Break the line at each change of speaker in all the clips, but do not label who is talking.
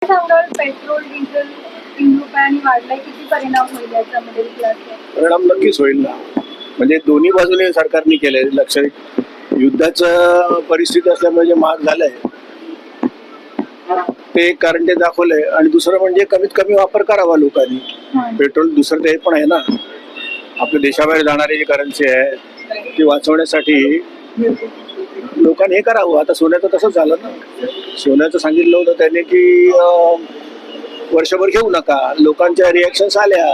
सांगाल petrol diesel 3 रुपयांनी वाढलाय, किती परिणाम होईल याचा मिडल क्लासवर?
परिणाम नक्कीच होईल ना. म्हणजे दोन्ही बाजूने सरकारने केलंय. लक्षात युद्धाचं परिस्थिती असल्यामुळे जे महाग झालंय ते एक कारण ते दाखवलंय. आणि दुसरं म्हणजे कमीत कमी वापर करावा लोकांनी. पेट्रोल दुसरं ते पण आहे ना, आपल्या देशाबाहेर जाणारी जी करन्सी आहे ती वाचवण्यासाठी लोकांनी हे करावं. आता सोन्याचं तसंच झालं ना. सोन्याचं सांगितलं होतं त्याने की वर्षभर घेऊ नका. लोकांच्या रिॲक्शन्स आल्या.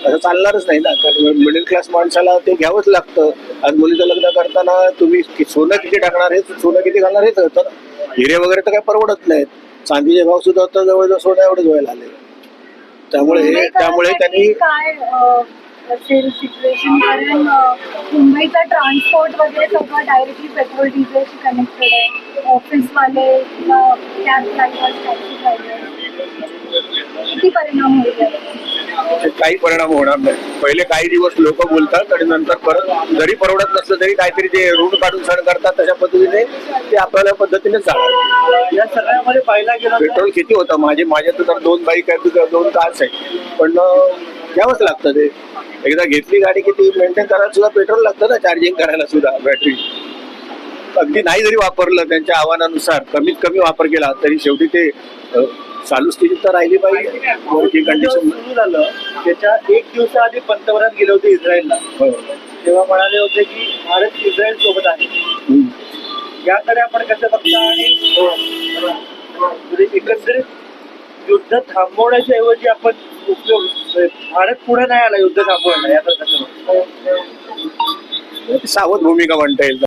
असं चालणारच नाही ना. कारण मिडल क्लास माणसाला ते घ्यावंच लागतं. आज मुलीचं लग्न करताना तुम्ही सोनं किती टाकणार हे, सोनं किती घालणार हेच होतं ना. हिरे वगैरे तर काही परवडत नाहीत. चांदीचे भाव सुद्धा आता जवळजवळ सोन्या एवढेच व्हायला आले. त्यामुळे त्यांनी
काय असेल सिच्युएशन, कारण मुंबईचा ट्रान्सपोर्ट वगैरे सगळं डायरेक्टली पेट्रोल डिझेलशी कनेक्टेड आहे. ऑफिसवाले किंवा कॅब ड्रायव्हर्स, टॅक्सी ड्रायव्हर्स, किती परिणाम होईल?
काही परिणाम होणार नाही. पहिले काही दिवस लोक बोलतात आणि नंतर परत जरी परवडत नसलं तरी काहीतरी ते रूट काढून सण करतात. तशा पद्धतीने ते आपल्या पद्धतीने जाणार.
या सगळ्यामध्ये पाहिला गेला
पेट्रोल किती होतं. माझ्या तर 2 बाईक आहेत, 2 कार्स आहेत, पण घ्यावंच लागतं ते. एकदा घेतली गाडी किती मेंटेन करायला सुद्धा पेट्रोल लागतं ना, चार्जिंग करायला सुद्धा. बॅटरी अगदी नाही जरी वापरलं त्यांच्या आव्हानानुसार, कमीत कमी वापर केला तरी शेवटी ते चालू स्थितीत तर राहिली पाहिजे. वर्किंग कंडिशन
सुरू झालं त्याच्या 1 दिवसाआधी पंतप्रधान गेले होते इस्रायलला. तेव्हा म्हणाले होते की भारत इस्रायल सोबत आहे. याकडे आपण कसं बघता? आणि एकंदरीत युद्ध थांबवण्याच्या ऐवजी आपण उपयोग, भारत पुढे नाही आला युद्ध थांबवायला, याकडे कसं बघता?
सावध भूमिका म्हणता येईल.